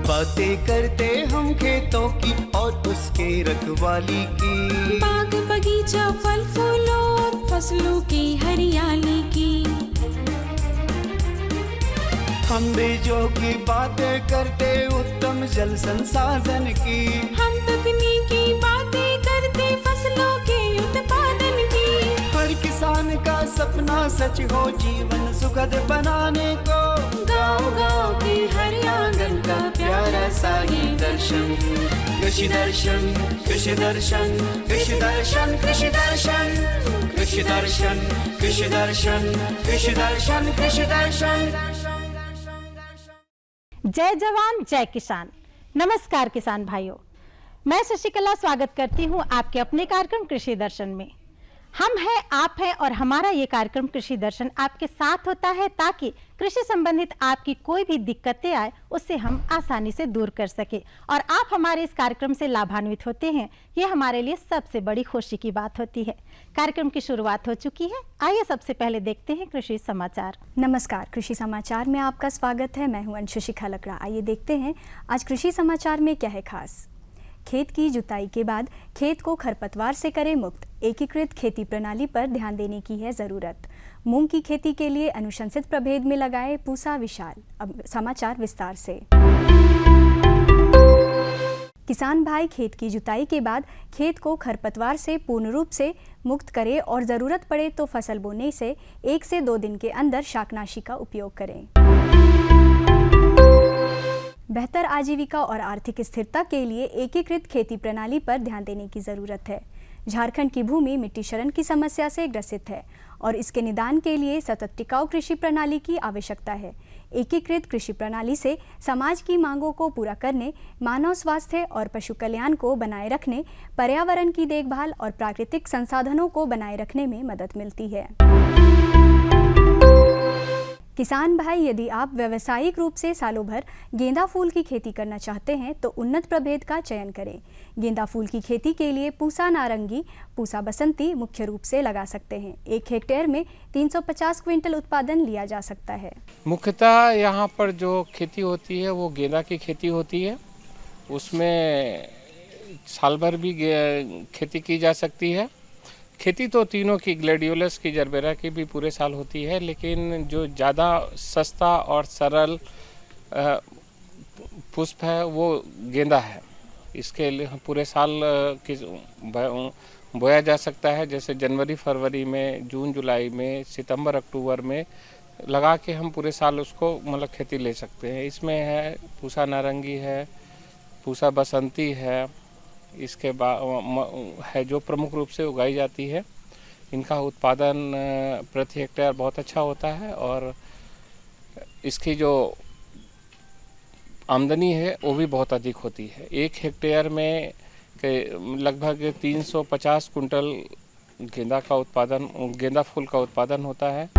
बातें करते हम खेतों की और उसके रखवाली की, बाग बगीचा फल फूलों और फसलों की हरियाली की। हम बीजों की बातें करते उत्तम जल संसाधन की, हम तकनीकी बातें करते फसलों के उत्पादन की। हर किसान का सपना सच हो जीवन सुखद बनाने को, गाँव-गाँव के हर आंगन का प्यारा सा ये दर्शन। कृषि दर्शन, कृषि दर्शन, कृषि दर्शन, कृषि दर्शन, कृषि दर्शन, कृषि दर्शन, कृषि दर्शन, कृषि दर्शन। जय जवान जय किसान। नमस्कार किसान भाइयों, मैं शशिकला स्वागत करती हूं आपके अपने कार्यक्रम कृषि दर्शन में। हम हैं, आप हैं और हमारा ये कार्यक्रम कृषि दर्शन आपके साथ होता है ताकि कृषि संबंधित आपकी कोई भी दिक्कतें आए उससे हम आसानी से दूर कर सके और आप हमारे इस कार्यक्रम से लाभान्वित होते हैं। ये हमारे लिए सबसे बड़ी खुशी की बात होती है। कार्यक्रम की शुरुआत हो चुकी है। आइए सबसे पहले देखते हैं कृषि समाचार। नमस्कार, कृषि समाचार में आपका स्वागत है। मैं हूं अंशुशिखा लकड़ा। आइए देखते हैं आज कृषि समाचार में क्या है खास। खेत की जुताई के बाद खेत को खरपतवार से करें मुक्त। एकीकृत खेती प्रणाली पर ध्यान देने की है जरूरत। मूंग की खेती के लिए अनुशंसित प्रभेद में लगाए पूसा विशाल। अब समाचार विस्तार से। किसान भाई खेत की जुताई के बाद खेत को खरपतवार से पूर्ण रूप से मुक्त करें और ज़रूरत पड़े तो फसल बोने से 1 से 2 दिन के अंदर शाकनाशी का उपयोग करें। बेहतर आजीविका और आर्थिक स्थिरता के लिए एकीकृत खेती प्रणाली पर ध्यान देने की ज़रूरत है। झारखंड की भूमि मिट्टी क्षरण की समस्या से ग्रसित है और इसके निदान के लिए सतत टिकाऊ कृषि प्रणाली की आवश्यकता है। एकीकृत कृषि प्रणाली से समाज की मांगों को पूरा करने, मानव स्वास्थ्य और पशु कल्याण को बनाए रखने, पर्यावरण की देखभाल और प्राकृतिक संसाधनों को बनाए रखने में मदद मिलती है। किसान भाई, यदि आप व्यावसायिक रूप से सालों भर गेंदा फूल की खेती करना चाहते हैं तो उन्नत प्रभेद का चयन करें। गेंदा फूल की खेती के लिए पूसा नारंगी, पूसा बसंती मुख्य रूप से लगा सकते हैं। 1 हेक्टेयर में 350 क्विंटल उत्पादन लिया जा सकता है। मुख्यतः यहाँ पर जो खेती होती है वो गेंदा की खेती होती है। उसमें साल भर भी खेती की जा सकती है। खेती तो तीनों की, ग्लैडियोलस की, जरबेरा की भी पूरे साल होती है, लेकिन जो ज़्यादा सस्ता और सरल पुष्प है वो गेंदा है। इसके लिए पूरे साल बोया जा सकता है। जैसे जनवरी फरवरी में, जून जुलाई में, सितंबर अक्टूबर में लगा के हम पूरे साल उसको मतलब खेती ले सकते हैं। इसमें है पूसा नारंगी है, पूसा बसंती है, इसके बाद है जो प्रमुख रूप से उगाई जाती है। इनका उत्पादन प्रति हेक्टेयर बहुत अच्छा होता है और इसकी जो आमदनी है वो भी बहुत अधिक होती है। 1 हेक्टेयर में लगभग 350 कुंटल गेंदा फूल का उत्पादन होता है।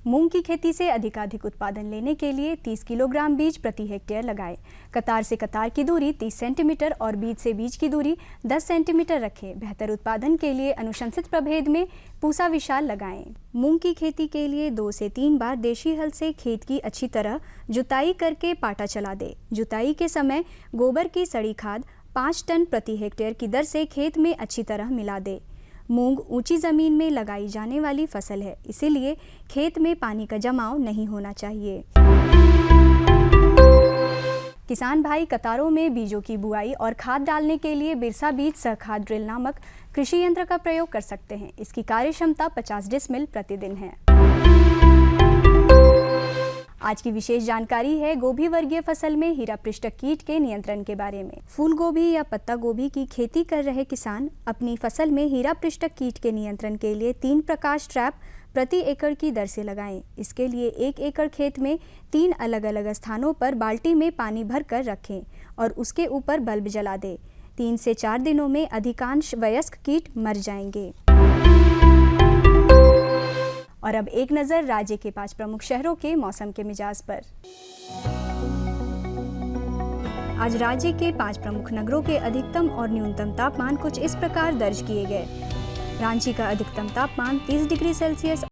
मूंग की खेती से अधिकाधिक उत्पादन लेने के लिए 30 किलोग्राम बीज प्रति हेक्टेयर लगाएं। कतार से कतार की दूरी 30 सेंटीमीटर और बीज से बीज की दूरी 10 सेंटीमीटर रखें। बेहतर उत्पादन के लिए अनुशंसित प्रभेद में पूसा विशाल लगाएं। मूंग की खेती के लिए 2 से 3 बार देशी हल से खेत की अच्छी तरह जुताई करके पाटा चला दे। जुताई के समय गोबर की सड़ी खाद 5 टन प्रति हेक्टेयर की दर से खेत में अच्छी तरह मिला दे। मूंग ऊंची जमीन में लगाई जाने वाली फसल है, इसीलिए खेत में पानी का जमाव नहीं होना चाहिए। किसान भाई कतारों में बीजों की बुआई और खाद डालने के लिए बिरसा बीज सहखाद ड्रिल नामक कृषि यंत्र का प्रयोग कर सकते हैं। इसकी कार्य क्षमता 50 डिसमिल प्रतिदिन है। आज की विशेष जानकारी है गोभी वर्गीय फसल में हीरा पृष्ठक कीट के नियंत्रण के बारे में। फूल गोभी या पत्ता गोभी की खेती कर रहे किसान अपनी फसल में हीरा पृष्ठक कीट के नियंत्रण के लिए 3 प्रकाश ट्रैप प्रति एकड़ की दर से लगाएं। इसके लिए 1 एकड़ खेत में 3 अलग अलग स्थानों पर बाल्टी में पानी भर कर रखें और उसके ऊपर बल्ब जला दें। 3 से 4 दिनों में अधिकांश वयस्क कीट मर जाएंगे। और अब एक नज़र राज्य के 5 प्रमुख शहरों के मौसम के मिजाज पर। आज राज्य के 5 प्रमुख नगरों के अधिकतम और न्यूनतम तापमान कुछ इस प्रकार दर्ज किए गए। रांची का अधिकतम तापमान 30 डिग्री सेल्सियस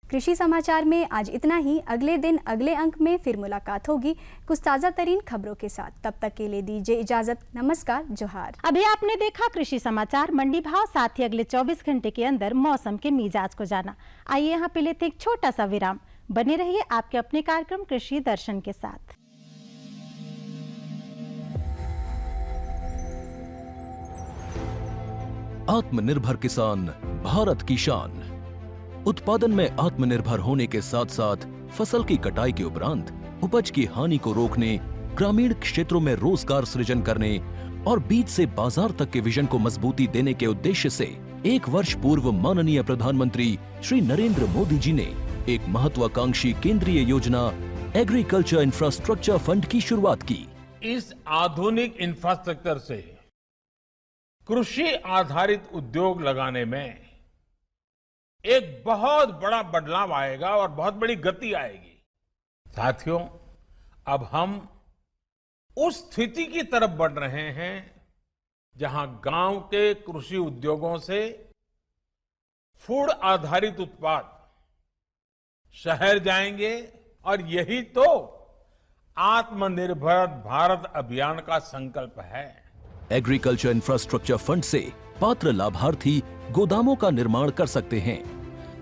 कृषि समाचार में आज इतना ही। अगले दिन अगले अंक में फिर मुलाकात होगी कुछ ताज़ा तरीन खबरों के साथ। तब तक के लिए दीजिए इजाजत। नमस्कार, जोहार। अभी आपने देखा कृषि समाचार, मंडी भाव, साथ ही अगले 24 घंटे के अंदर मौसम के मिजाज को जाना। आइए यहाँ पे लेते एक छोटा सा विराम। बने रहिए आपके अपने कार्यक्रम कृषि दर्शन के साथ। आत्मनिर्भर किसान भारत की शान। उत्पादन में आत्मनिर्भर होने के साथ साथ फसल की कटाई के उपरांत उपज की हानि को रोकने, ग्रामीण क्षेत्रों में रोजगार सृजन करने और बीज से बाजार तक के विजन को मजबूती देने के उद्देश्य से 1 वर्ष पूर्व माननीय प्रधानमंत्री श्री नरेंद्र मोदी जी ने एक महत्वाकांक्षी केंद्रीय योजना एग्रीकल्चर इंफ्रास्ट्रक्चर फंड की शुरुआत की। इस आधुनिक इंफ्रास्ट्रक्चर से कृषि आधारित उद्योग लगाने में एक बहुत बड़ा बदलाव आएगा और बहुत बड़ी गति आएगी। साथियों, अब हम उस स्थिति की तरफ बढ़ रहे हैं जहां गांव के कृषि उद्योगों से फूड आधारित उत्पाद शहर जाएंगे और यही तो आत्मनिर्भर भारत अभियान का संकल्प है। एग्रीकल्चर इंफ्रास्ट्रक्चर फंड से पात्र लाभार्थी गोदामों का निर्माण कर सकते हैं,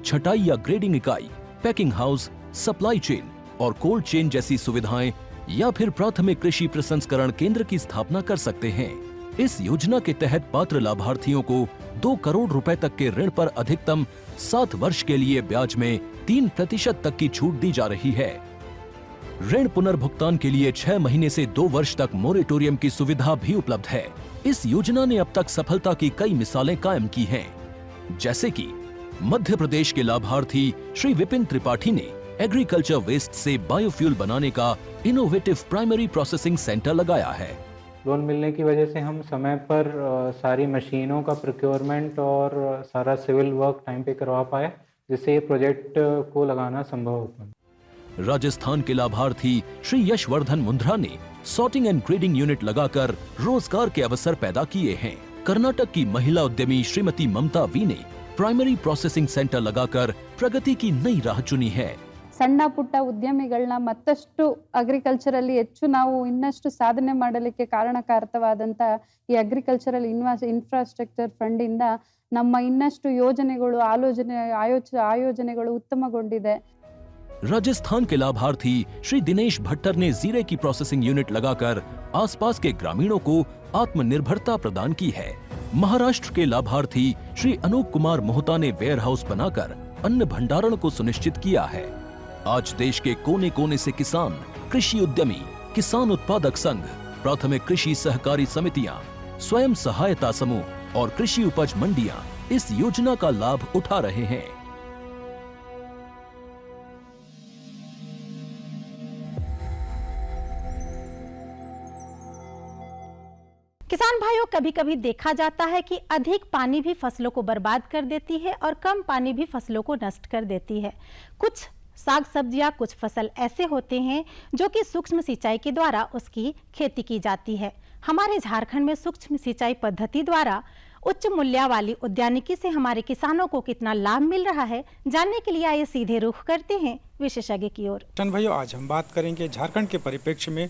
छटाई या ग्रेडिंग इकाई, पैकिंग हाउस, सप्लाई चेन और कोल्ड चेन जैसी सुविधाएं या फिर प्राथमिक कृषि प्रसंस्करण केंद्र की स्थापना कर सकते हैं। इस योजना के तहत पात्र लाभार्थियों को 2 करोड़ रुपए तक के ऋण पर अधिकतम 7 वर्ष के लिए ब्याज में 3% तक की छूट दी जा रही है। ऋण पुनर्भुगतान के लिए 6 महीने से 2 वर्ष तक मोरेटोरियम की सुविधा भी उपलब्ध है। इस योजना ने अब तक सफलता की कई मिसालें कायम की हैं, जैसे कि मध्य प्रदेश के लाभार्थी श्री विपिन त्रिपाठी ने एग्रीकल्चर वेस्ट से बायोफ्यूल बनाने का इनोवेटिव प्राइमरी प्रोसेसिंग सेंटर लगाया है। लोन मिलने की वजह से हम समय पर सारी मशीनों का प्रोक्योरमेंट और सारा सिविल वर्क टाइम पे करवा पाए, जिससे ये प्रोजेक्ट को लगाना संभव हो पाया। राजस्थान के लाभार्थी श्री यशवर्धन मुंद्रा ने सॉर्टिंग एंड ग्रेडिंग यूनिट लगाकर रोजगार के अवसर पैदा किए हैं। कर्नाटक की महिला उद्यमी श्रीमती ममता वी ने प्राइमरी प्रोसेसिंग सेंटर लगाकर प्रगति की नई राह चुनी है। ಸಣ್ಣ ಪುಟ್ಟ ಉದ್ಯಮಿಗಳನ್ನ ಮತ್ತಷ್ಟು ಅಗ್ರಿಕಲ್ಚರಲ್ಲಿ ಹೆಚ್ಚು ನಾವು ಇನ್ನಷ್ಟು ಸಾಧನೆ ಮಾಡಲಿಕ್ಕೆ ಕಾರಣಕಾರಕವಾದಂತ ಈ ಅಗ್ರಿಕಲ್ಚರಲ್ ಇನ್ಫ್ರಾಸ್ಟ್ರಕ್ಚರ್ ಫಂಡ್ ಇಂದ ನಮ್ಮ ಇನ್ನಷ್ಟು ಯೋಜನೆಗಳು ಆಯೋಜನೆಗಳು ಉತ್ತಮಗೊಂಡಿದೆ। राजस्थान के लाभार्थी श्री दिनेश भट्टर ने जीरे की प्रोसेसिंग यूनिट लगाकर आसपास के ग्रामीणों को आत्मनिर्भरता प्रदान की है। महाराष्ट्र के लाभार्थी श्री अनूप कुमार मोहता ने वेयर हाउस बनाकर अन्न भंडारण को सुनिश्चित किया है। आज देश के कोने कोने से किसान, कृषि उद्यमी, किसान उत्पादक संघ, प्राथमिक कृषि सहकारी समितियां, स्वयं सहायता समूह और कृषि उपज मंडियां इस योजना का लाभ उठा रहे हैं। किसान भाइयों, कभी कभी देखा जाता है कि अधिक पानी भी फसलों को बर्बाद कर देती है और कम पानी भी फसलों को नष्ट कर देती है। कुछ साग सब्जियां, कुछ फसल ऐसे होते हैं जो कि सूक्ष्म सिंचाई के द्वारा उसकी खेती की जाती है। हमारे झारखंड में सूक्ष्म सिंचाई पद्धति द्वारा उच्च मूल्य वाली उद्यानिकी से हमारे किसानों को कितना लाभ मिल रहा है, जानने के लिए आइए सीधे रुख करते हैं विशेषज्ञ की ओर। किसान भाइयों, आज हम बात करेंगे झारखंड के परिप्रेक्ष्य में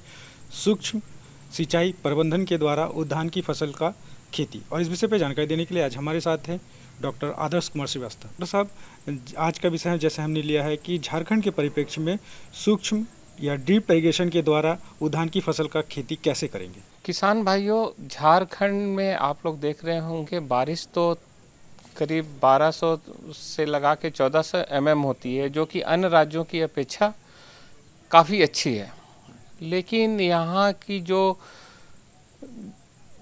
सूक्ष्म सिंचाई प्रबंधन के द्वारा उद्यान की फसल का खेती, और इस विषय पर जानकारी देने के लिए आज हमारे साथ हैं डॉक्टर आदर्श कुमार श्रीवास्तव। डॉक्टर साहब, आज का विषय है, जैसे हमने लिया है कि झारखंड के परिप्रेक्ष्य में सूक्ष्म या ड्रिप इरिगेशन के द्वारा उद्यान की फसल का खेती कैसे करेंगे। किसान भाइयों, झारखंड में आप लोग देख रहे होंगे बारिश तो करीब 1200 से लगा के 1400 mm होती है, जो कि अन्य राज्यों की अपेक्षा काफ़ी अच्छी है। लेकिन यहाँ की जो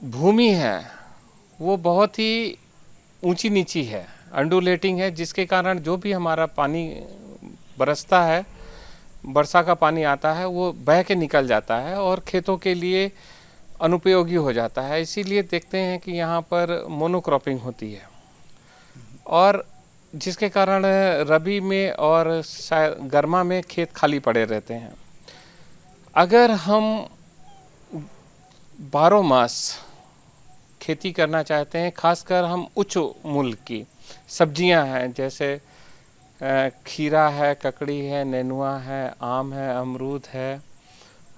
भूमि है वो बहुत ही ऊंची नीची है, अंडुलेटिंग है, जिसके कारण जो भी हमारा पानी बरसता है, वर्षा का पानी आता है, वो बह के निकल जाता है और खेतों के लिए अनुपयोगी हो जाता है। इसीलिए देखते हैं कि यहाँ पर मोनोक्रॉपिंग होती है और जिसके कारण रबी में और गर्मा में खेत खाली पड़े रहते हैं। अगर हम 12 मास खेती करना चाहते हैं, खासकर हम उच्च मूल्य की सब्जियां हैं, जैसे खीरा है, ककड़ी है, नेनुआ है, आम है, अमरूद है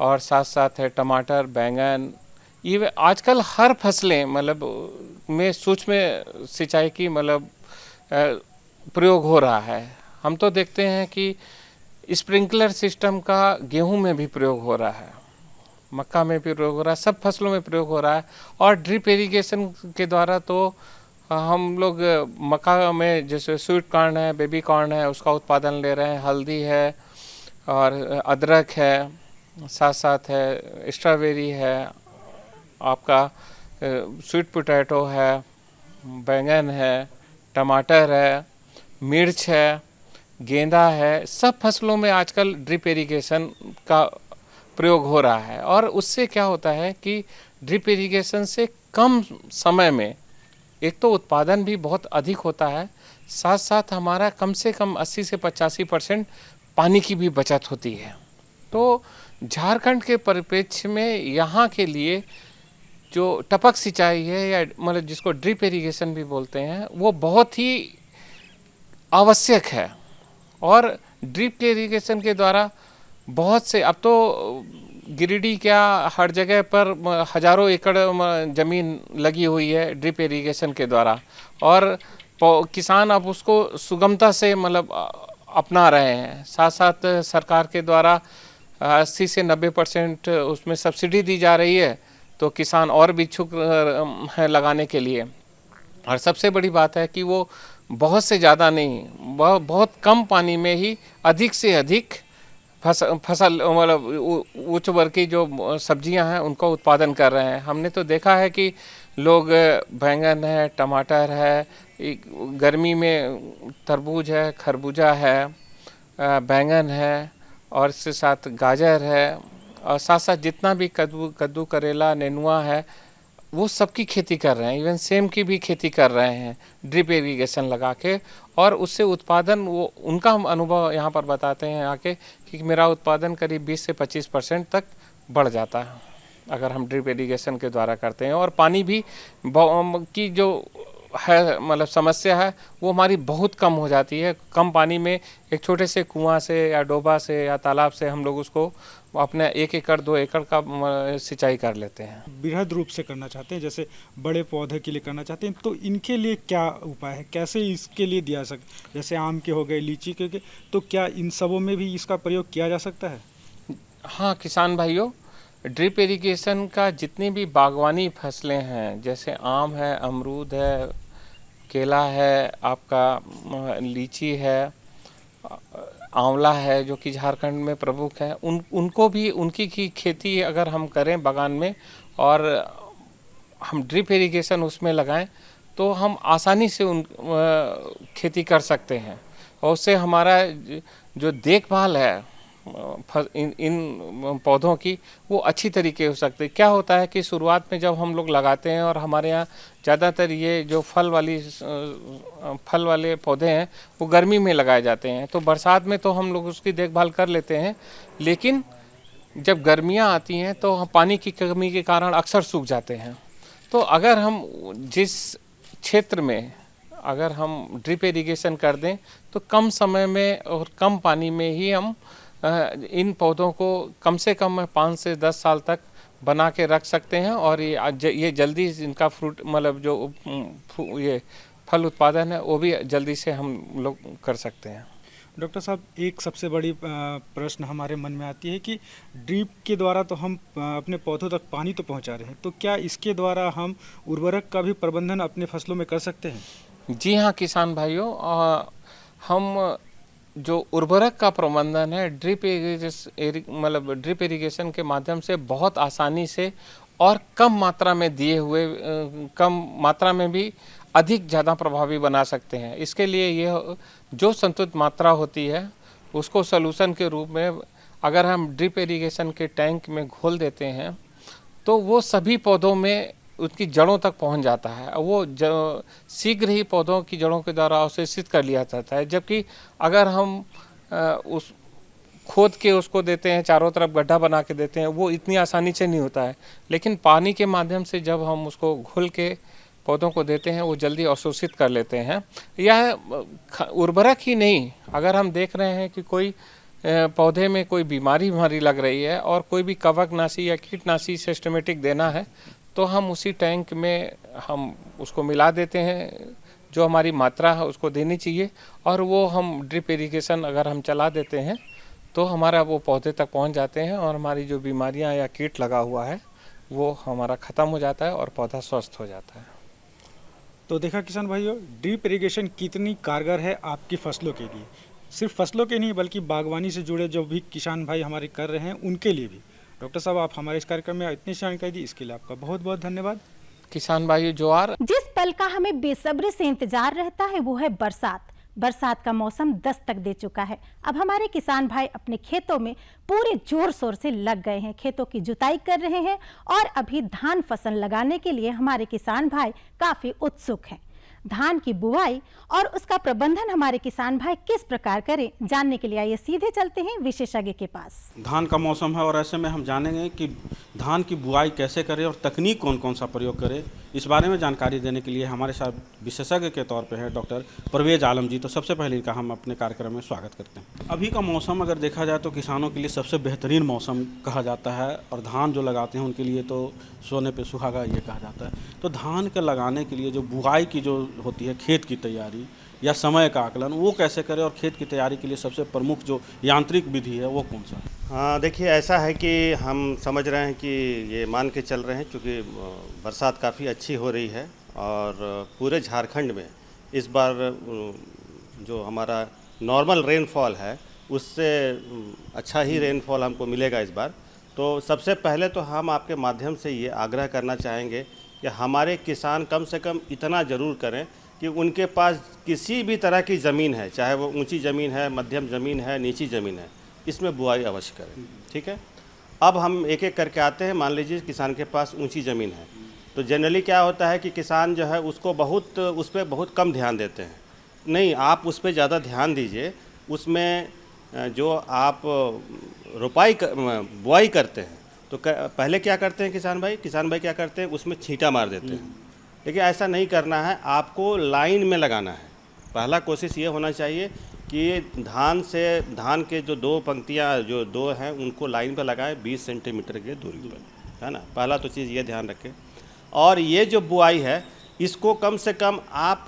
और साथ साथ है टमाटर, बैंगन। ये आजकल हर फसलें मतलब में सूक्ष्म सिंचाई की मतलब प्रयोग हो रहा है। हम तो देखते हैं कि स्प्रिंकलर सिस्टम का गेहूं में भी प्रयोग हो रहा है, मक्का में भी प्रयोग हो रहा है, सब फसलों में प्रयोग हो रहा है। और ड्रिप इरिगेशन के द्वारा तो हम लोग मक्का में जैसे स्वीट कॉर्न है, बेबी कॉर्न है, उसका उत्पादन ले रहे हैं, हल्दी है और अदरक है, साथ साथ है स्ट्रॉबेरी है, आपका स्वीट पोटैटो है, बैंगन है, टमाटर है, मिर्च है, गेंदा है। सब फसलों में आजकल ड्रिप इरिगेशन का प्रयोग हो रहा है और उससे क्या होता है कि ड्रिप इरिगेशन से कम समय में एक तो उत्पादन भी बहुत अधिक होता है, साथ साथ हमारा कम से कम 80 से 85% पानी की भी बचत होती है। तो झारखंड के परिप्रेक्ष्य में यहाँ के लिए जो टपक सिंचाई है या मतलब जिसको ड्रिप इरिगेशन भी बोलते हैं, वो बहुत ही आवश्यक है। और ड्रिप इरिगेशन के द्वारा बहुत से, अब तो गिरिडीह क्या हर जगह पर हजारों एकड़ ज़मीन लगी हुई है ड्रिप इरिगेशन के द्वारा और किसान अब उसको सुगमता से मतलब अपना रहे हैं। साथ साथ सरकार के द्वारा 80 से 90% उसमें सब्सिडी दी जा रही है, तो किसान और भी इच्छुक हैं लगाने के लिए। और सबसे बड़ी बात है कि वो बहुत से ज़्यादा नहीं, बहुत कम पानी में ही अधिक से अधिक फसल मतलब उच्च वर्ग की जो सब्जियां हैं उनका उत्पादन कर रहे हैं। हमने तो देखा है कि लोग बैंगन है, टमाटर है, गर्मी में तरबूज है, खरबूजा है, बैंगन है और इसके साथ गाजर है और साथ साथ जितना भी कद्दू, करेला, नेनुआ है, वो सबकी खेती कर रहे हैं। इवन सेम की भी खेती कर रहे हैं ड्रिप इरिगेशन लगा के और उससे उत्पादन, वो उनका हम अनुभव यहाँ पर बताते हैं आके कि मेरा उत्पादन करीब 20 से 25% तक बढ़ जाता है अगर हम ड्रिप इरिगेशन के द्वारा करते हैं। और पानी भी की जो है मतलब समस्या है वो हमारी बहुत कम हो जाती है। कम पानी में एक छोटे से कुआं से या डोबा से या तालाब से हम लोग उसको अपने 1 एकड़ 2 एकड़ का सिंचाई कर लेते हैं। बृहद रूप से करना चाहते हैं, जैसे बड़े पौधे के लिए करना चाहते हैं, तो इनके लिए क्या उपाय है, कैसे इसके लिए दिया सकते, जैसे आम के हो गए, लीची के, तो क्या इन सबों में भी इसका प्रयोग किया जा सकता है? हाँ किसान भाइयों, ड्रिप इरिगेशन का जितनी भी बागवानी फसलें हैं, जैसे आम है, अमरूद है, केला है, आपका लीची है, आंवला है जो कि झारखंड में प्रमुख है, उनको भी उनकी की खेती अगर हम करें बागान में और हम ड्रिप इरिगेशन उसमें लगाएं तो हम आसानी से उन खेती कर सकते हैं और उससे हमारा जो देखभाल है इन पौधों की वो अच्छी तरीके हो सकती है। क्या होता है कि शुरुआत में जब हम लोग लगाते हैं और हमारे यहाँ ज़्यादातर ये जो फल वाले पौधे हैं वो गर्मी में लगाए जाते हैं, तो बरसात में तो हम लोग उसकी देखभाल कर लेते हैं, लेकिन जब गर्मियाँ आती हैं तो हम पानी की कमी के कारण अक्सर सूख जाते हैं। तो अगर हम जिस क्षेत्र में अगर हम ड्रिप इरिगेशन कर दें तो कम समय में और कम पानी में ही हम इन पौधों को कम से कम 5 से 10 साल तक बना के रख सकते हैं और ये जल्दी इनका फ्रूट मतलब जो ये फल उत्पादन है वो भी जल्दी से हम लोग कर सकते हैं। डॉक्टर साहब, एक सबसे बड़ी प्रश्न हमारे मन में आती है कि ड्रिप के द्वारा तो हम अपने पौधों तक पानी तो पहुंचा रहे हैं, तो क्या इसके द्वारा हम उर्वरक का भी प्रबंधन अपने फसलों में कर सकते हैं? जी हाँ किसान भाइयों, हम जो उर्वरक का प्रबंधन है ड्रिप इरिगेशन के माध्यम से बहुत आसानी से और कम मात्रा में दिए हुए कम मात्रा में भी अधिक ज़्यादा प्रभावी बना सकते हैं। इसके लिए यह जो संतुलित मात्रा होती है उसको सॉल्यूशन के रूप में अगर हम ड्रिप इरिगेशन के टैंक में घोल देते हैं तो वो सभी पौधों में उसकी जड़ों तक पहुंच जाता है। वो शीघ्र ही पौधों की जड़ों के द्वारा अवशोषित कर लिया जाता है। जबकि अगर हम उस खोद के उसको देते हैं, चारों तरफ गड्ढा बना के देते हैं, वो इतनी आसानी से नहीं होता है। लेकिन पानी के माध्यम से जब हम उसको घोल के पौधों को देते हैं वो जल्दी अवशोषित कर लेते हैं। यह उर्वरक ही नहीं, अगर हम देख रहे हैं कि कोई पौधे में कोई बीमारी लग रही है और कोई भी कवकनाशी या कीटनाशी सिस्टमेटिक देना है तो हम उसी टैंक में हम उसको मिला देते हैं, जो हमारी मात्रा है उसको देनी चाहिए, और वो हम ड्रिप इरिगेशन अगर हम चला देते हैं तो हमारा वो पौधे तक पहुंच जाते हैं और हमारी जो बीमारियां या कीट लगा हुआ है वो हमारा ख़त्म हो जाता है और पौधा स्वस्थ हो जाता है। तो देखा किसान भाइयों, ड्रिप इरिगेशन कितनी कारगर है आपकी फसलों के लिए। सिर्फ फसलों के नहीं बल्कि बागवानी से जुड़े जो भी किसान भाई हमारे कर रहे हैं उनके लिए भी। डॉक्टर साहब, आप हमारे इस कार्यक्रम में इतनी जानकारी दी, इसके लिए आपका बहुत बहुत धन्यवाद। किसान भाइयों, ज्वार जिस पल का हमें बेसब्री से इंतजार रहता है वो है बरसात। बरसात का मौसम दस्तक दे चुका है। अब हमारे किसान भाई अपने खेतों में पूरे जोर शोर से लग गए हैं, खेतों की जुताई कर रहे हैं और अभी धान फसल लगाने के लिए हमारे किसान भाई काफी उत्सुक हैं। धान की बुआई और उसका प्रबंधन हमारे किसान भाई किस प्रकार करें, जानने के लिए आइए सीधे चलते हैं विशेषज्ञ के पास। धान का मौसम है और ऐसे में हम जानेंगे कि धान की बुआई कैसे करें और तकनीक कौन कौन सा प्रयोग करें। इस बारे में जानकारी देने के लिए हमारे साथ विशेषज्ञ के तौर पे है डॉक्टर परवेज आलम जी। तो सबसे पहले इनका हम अपने कार्यक्रम में स्वागत करते हैं। अभी का मौसम अगर देखा जाए तो किसानों के लिए सबसे बेहतरीन मौसम कहा जाता है और धान जो लगाते हैं उनके लिए तो सोने पे सुहागा ये कहा जाता है। तो धान के लगाने के लिए जो बुआई की जो होती है खेत की तैयारी या समय का आकलन, वो कैसे करें और खेत की तैयारी के लिए सबसे प्रमुख जो यांत्रिक विधि है वो कौन सा है? हाँ, देखिए ऐसा है कि हम समझ रहे हैं कि ये मान के चल रहे हैं क्योंकि बरसात काफ़ी अच्छी हो रही है और पूरे झारखंड में इस बार जो हमारा नॉर्मल रेनफॉल है उससे अच्छा ही रेनफॉल हमको मिलेगा इस बार। तो सबसे पहले तो हम आपके माध्यम से ये आग्रह करना चाहेंगे कि हमारे किसान कम से कम इतना ज़रूर करें कि उनके पास किसी भी तरह की ज़मीन है, चाहे वो ऊंची ज़मीन है, मध्यम ज़मीन है, नीची ज़मीन है, इसमें बुआई अवश्य करें। ठीक है, अब हम एक एक करके आते हैं। मान लीजिए किसान के पास ऊंची ज़मीन है तो जनरली क्या होता है कि किसान जो है उसको उस पर बहुत कम ध्यान देते हैं। नहीं, आप उस पर ज़्यादा ध्यान दीजिए। उसमें जो आप बुआई करते हैं तो पहले क्या करते हैं किसान भाई क्या करते हैं, उसमें छींटा मार देते हैं। लेकिन ऐसा नहीं करना है, आपको लाइन में लगाना है। पहला कोशिश ये होना चाहिए कि धान के जो दो पंक्तियाँ जो दो हैं उनको लाइन पर लगाएं 20 सेंटीमीटर की दूरी पर, है ना। पहला तो चीज़ ये ध्यान रखें। और ये जो बुआई है इसको कम से कम आप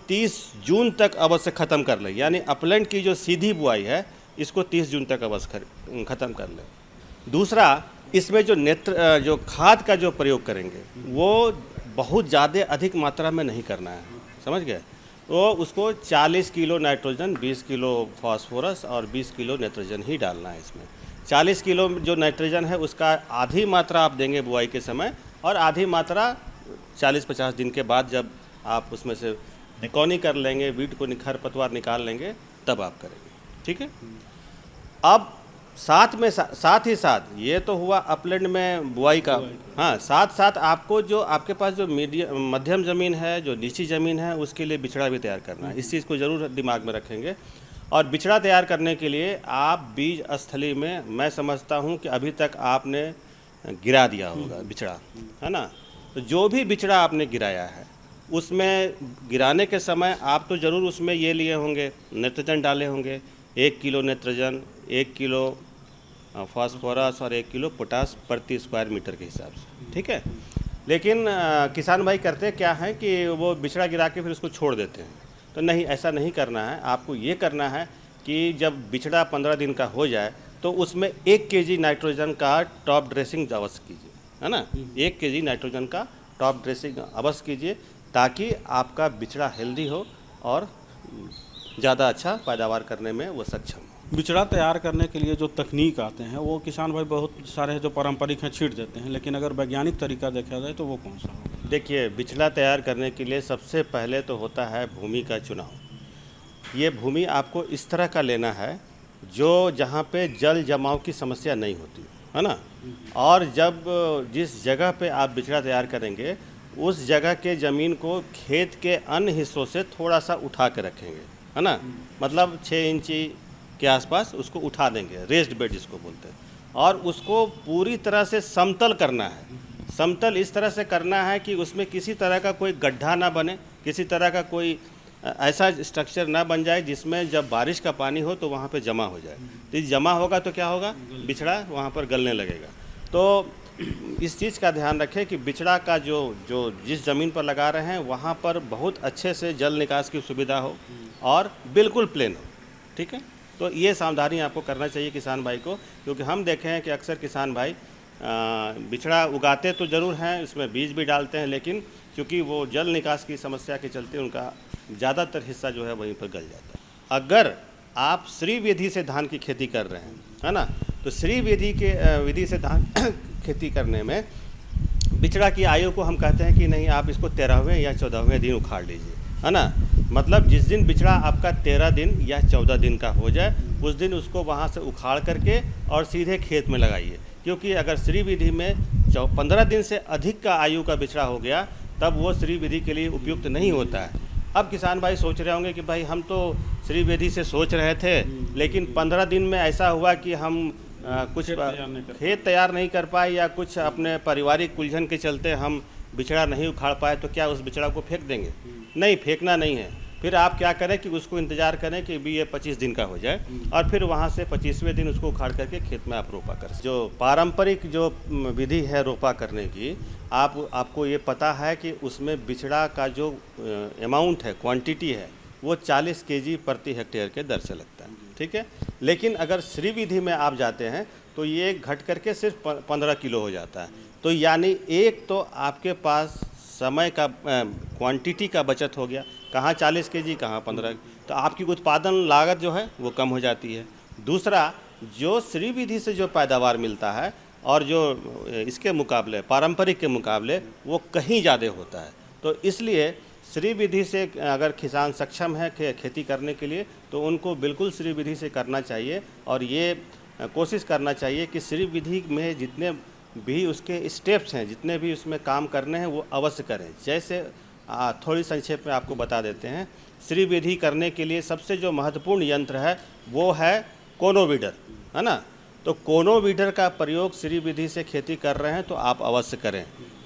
30 जून तक अवश्य ख़त्म कर लें। यानी अपलैंड की जो सीधी बुआई है इसको 30 जून तक अवश्य ख़त्म कर लें। दूसरा, इसमें जो खाद का जो प्रयोग करेंगे वो बहुत ज़्यादा अधिक मात्रा में नहीं करना है, समझ गए। तो उसको 40 किलो नाइट्रोजन, 20 किलो फास्फोरस और 20 किलो नाइट्रोजन ही डालना है इसमें। 40 किलो जो नाइट्रोजन है उसका आधी मात्रा आप देंगे बुआई के समय और आधी मात्रा 40-50 दिन के बाद जब आप उसमें से निकौनी कर लेंगे, वीट को खरपतवार निकाल लेंगे, तब आप करेंगे। ठीक है। अब साथ ही साथ ये तो हुआ अपलैंड में बुआई का। हाँ, साथ साथ आपको जो आपके पास जो मध्यम ज़मीन है, जो नीची ज़मीन है, उसके लिए बिचड़ा भी तैयार करना है। इस चीज़ को ज़रूर दिमाग में रखेंगे। और बिचड़ा तैयार करने के लिए आप बीज स्थली में, मैं समझता हूँ कि अभी तक आपने गिरा दिया होगा बिचड़ा, है ना। तो जो भी बिचड़ा आपने गिराया है उसमें गिराने के समय आप तो ज़रूर उसमें ये लिए होंगे, नाइट्रोजन डाले होंगे। 1 किलो नाइट्रोजन, 1 किलो फास्फोरस और 1 किलो पोटास प्रति स्क्वायर मीटर के हिसाब से। ठीक है। लेकिन किसान भाई करते क्या हैं कि वो बिचड़ा गिरा के फिर उसको छोड़ देते हैं। तो नहीं, ऐसा नहीं करना है। आपको ये करना है कि जब बिचड़ा 15 दिन का हो जाए तो उसमें 1 केजी नाइट्रोजन का टॉप ड्रेसिंग अवश्य कीजिए, है ना। 1 केजी नाइट्रोजन का टॉप ड्रेसिंग अवश्य कीजिए ताकि आपका बिचड़ा हेल्दी हो और ज़्यादा अच्छा पैदावार करने में वो सक्षम हो। बिचड़ा तैयार करने के लिए जो तकनीक आते हैं वो किसान भाई बहुत सारे जो पारंपरिक हैं छींट देते हैं, लेकिन अगर वैज्ञानिक तरीका देखा जाए तो वो कौन सा होगा? देखिए, बिचड़ा तैयार करने के लिए सबसे पहले तो होता है भूमि का चुनाव। ये भूमि आपको इस तरह का लेना है जो जहाँ पे जल जमाव की समस्या नहीं होती है ना, और जब जिस जगह पे आप बिचड़ा तैयार करेंगे उस जगह के ज़मीन को खेत के अन्य हिस्सों से थोड़ा सा उठा के रखेंगे, है ना, मतलब 6 इंची के आसपास उसको उठा देंगे, रेस्ड बेड जिसको बोलते हैं, और उसको पूरी तरह से समतल करना है। समतल इस तरह से करना है कि उसमें किसी तरह का कोई गड्ढा ना बने, किसी तरह का कोई ऐसा स्ट्रक्चर ना बन जाए जिसमें जब बारिश का पानी हो तो वहाँ पे जमा हो जाए। तो ये जमा होगा तो क्या होगा, बिचड़ा वहाँ पर गलने लगेगा। तो इस चीज़ का ध्यान रखें कि बिचड़ा का जो जिस ज़मीन पर लगा रहे हैं वहाँ पर बहुत अच्छे से जल निकास की सुविधा हो और बिल्कुल प्लेन हो, ठीक है। तो ये सावधानी आपको करना चाहिए किसान भाई को, क्योंकि हम देखे हैं कि अक्सर किसान भाई बिचड़ा उगाते तो ज़रूर हैं, इसमें बीज भी डालते हैं, लेकिन क्योंकि वो जल निकास की समस्या के चलते उनका ज़्यादातर हिस्सा जो है वहीं पर गल जाता है। अगर आप श्री विधि से धान की खेती कर रहे हैं, है ना, तो श्री विधि से धान खेती करने में बिचड़ा की आयु को हम कहते हैं कि नहीं, आप इसको 13वें या 14वें दिन उखाड़ लीजिए, है ना। मतलब जिस दिन बिचड़ा आपका 13 दिन या 14 दिन का हो जाए उस दिन उसको वहाँ से उखाड़ करके और सीधे खेत में लगाइए, क्योंकि अगर श्री विधि में 15 दिन से अधिक का आयु का बिचड़ा हो गया तब वो श्री विधि के लिए उपयुक्त नहीं होता है। अब किसान भाई सोच रहे होंगे कि भाई हम तो श्री विधि से सोच रहे थे, लेकिन 15 दिन में ऐसा हुआ कि हम कुछ खेत तैयार नहीं कर पाए या कुछ अपने पारिवारिक उलझन के चलते हम बिचड़ा नहीं उखाड़ पाए, तो क्या उस बिचड़ा को फेंक देंगे? नहीं, फेंकना नहीं है। फिर आप क्या करें कि उसको इंतज़ार करें कि भी ये 25 दिन का हो जाए और फिर वहाँ से 25वें दिन उसको उखाड़ करके खेत में आप रोपा कर। जो पारंपरिक जो विधि है रोपा करने की, आपको ये पता है कि उसमें बिचड़ा का जो अमाउंट है, क्वांटिटी है, वो 40 kg प्रति हेक्टेयर के दर से लगता है, ठीक है। लेकिन अगर श्री विधि में आप जाते हैं तो ये घट करके सिर्फ 15 किलो हो जाता है। तो यानी एक तो आपके पास समय का क्वांटिटी का बचत हो गया, कहाँ 40 kg कहाँ 15, तो आपकी उत्पादन लागत जो है वो कम हो जाती है। दूसरा, जो श्री विधि से जो पैदावार मिलता है और जो इसके मुकाबले पारंपरिक के मुकाबले वो कहीं ज़्यादा होता है। तो इसलिए श्री विधि से अगर किसान सक्षम है खेती करने के लिए तो उनको बिल्कुल श्री विधि से करना चाहिए और ये कोशिश करना चाहिए कि श्री विधि में जितने भी उसके स्टेप्स हैं, जितने भी उसमें काम करने हैं वो अवश्य करें। जैसे थोड़ी संक्षेप में आपको बता देते हैं, श्री विधि करने के लिए सबसे जो महत्वपूर्ण यंत्र है वो है कोनोवीडर, है ना। तो कोनोवीडर का प्रयोग श्री विधि से खेती कर रहे हैं तो आप अवश्य करें।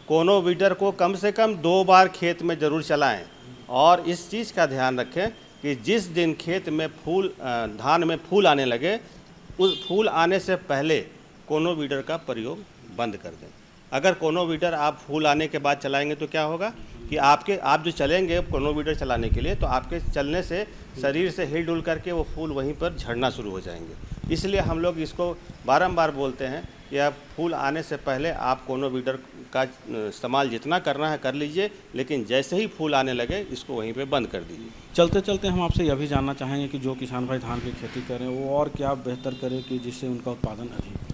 कोनोवीडर को कम से कम 2 बार खेत में ज़रूर चलाएं और इस चीज़ का ध्यान रखें कि जिस दिन खेत में धान में फूल आने लगे, उस फूल आने से पहले कोनोवीडर का प्रयोग बंद कर दें। अगर कोनोवीडर आप फूल आने के बाद चलाएंगे तो क्या होगा कि आप जो चलेंगे कोनोवीडर चलाने के लिए, तो आपके चलने से शरीर से हिल डुल करके वो फूल वहीं पर झड़ना शुरू हो जाएंगे। इसलिए हम लोग इसको बारंबार बोलते हैं कि आप फूल आने से पहले आप कोनोवीडर का इस्तेमाल जितना करना है कर लीजिए, लेकिन जैसे ही फूल आने लगे इसको वहीं पे बंद कर दीजिए। चलते चलते हम आपसे यह भी जानना चाहेंगे कि जो किसान भाई धान की खेती करें वो और क्या बेहतर करें कि जिससे उनका उत्पादन अधिक हो।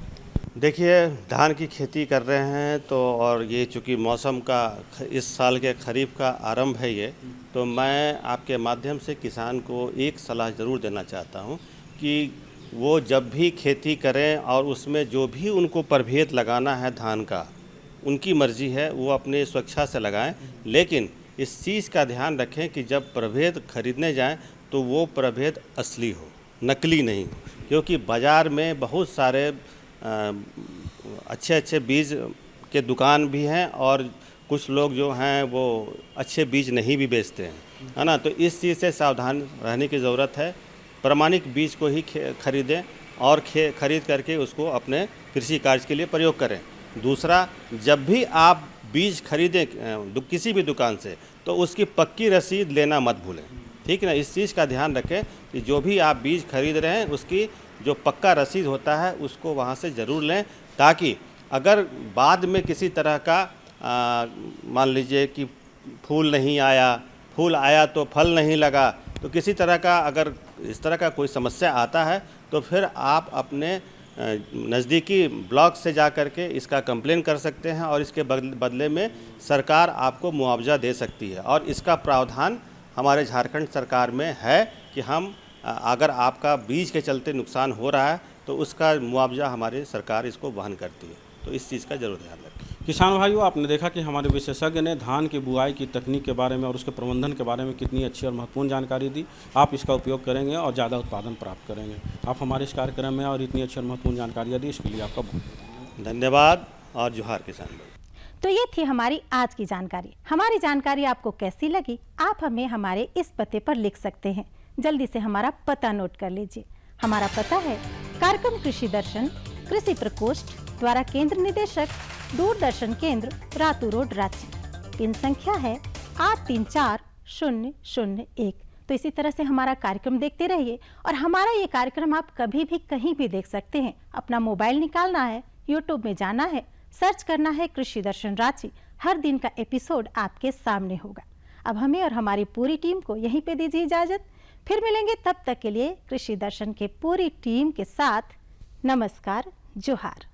देखिए, धान की खेती कर रहे हैं तो और ये चूँकि मौसम का इस साल के खरीफ का आरंभ है ये, तो मैं आपके माध्यम से किसान को एक सलाह ज़रूर देना चाहता हूँ कि वो जब भी खेती करें और उसमें जो भी उनको प्रभेद लगाना है धान का, उनकी मर्ज़ी है, वो अपने स्वेच्छा से लगाएं, लेकिन इस चीज़ का ध्यान रखें कि जब प्रभेद खरीदने जाएं तो वो प्रभेद असली हो, नकली नहीं हो, क्योंकि बाज़ार में बहुत सारे अच्छे बीज के दुकान भी हैं और कुछ लोग जो हैं वो अच्छे बीज नहीं भी बेचते हैं, है ना। तो इस चीज़ से सावधान रहने की ज़रूरत है। प्रमाणिक बीज को ही खरीदें और खरीद करके उसको अपने कृषि कार्य के लिए प्रयोग करें। दूसरा, जब भी आप बीज खरीदें किसी भी दुकान से तो उसकी पक्की रसीद लेना मत भूलें, ठीक है ना। इस चीज़ का ध्यान रखें कि जो भी आप बीज खरीद रहे हैं उसकी जो पक्का रसीद होता है उसको वहाँ से ज़रूर लें, ताकि अगर बाद में किसी तरह का मान लीजिए कि फूल नहीं आया, फूल आया तो फल नहीं लगा, तो किसी तरह का अगर इस तरह का कोई समस्या आता है तो फिर आप अपने नज़दीकी ब्लॉक से जा कर के इसका कंप्लेन कर सकते हैं और इसके बदले में सरकार आपको मुआवजा दे सकती है। और इसका प्रावधान हमारे झारखंड सरकार में है कि हम अगर आपका बीज के चलते नुकसान हो रहा है तो उसका मुआवजा हमारी सरकार इसको वहन करती है। तो इस चीज़ का जरूर ध्यान रखें। किसान भाइयों, आपने देखा कि हमारे विशेषज्ञ ने धान की बुआई की तकनीक के बारे में और उसके प्रबंधन के बारे में कितनी अच्छी और महत्वपूर्ण जानकारी दी। आप इसका उपयोग करेंगे और ज़्यादा उत्पादन प्राप्त करेंगे। आप हमारे इस कार्यक्रम में और इतनी अच्छी और महत्वपूर्ण जानकारियाँ दी, इसके लिए आपका बहुत धन्यवाद और जोहार किसान भाई। तो ये थी हमारी आज की जानकारी। हमारी जानकारी आपको कैसी लगी, आप हमें हमारे इस पते पर लिख सकते हैं। जल्दी से हमारा पता नोट कर लीजिए। हमारा पता है कार्यक्रम कृषि दर्शन, कृषि प्रकोष्ठ द्वारा केंद्र निदेशक, दूरदर्शन केंद्र, रातू रोड, रांची। पिन संख्या है 834001। तो इसी तरह से हमारा कार्यक्रम देखते रहिए और हमारा ये कार्यक्रम आप कभी भी कहीं भी देख सकते हैं। अपना मोबाइल निकालना है, यूट्यूब में जाना है, सर्च करना है कृषि दर्शन रांची। हर दिन का एपिसोड आपके सामने होगा। अब हमें और हमारी पूरी टीम को यहीं पे दीजिए इजाजत। फिर मिलेंगे, तब तक के लिए कृषि दर्शन के पूरी टीम के साथ नमस्कार, जोहार।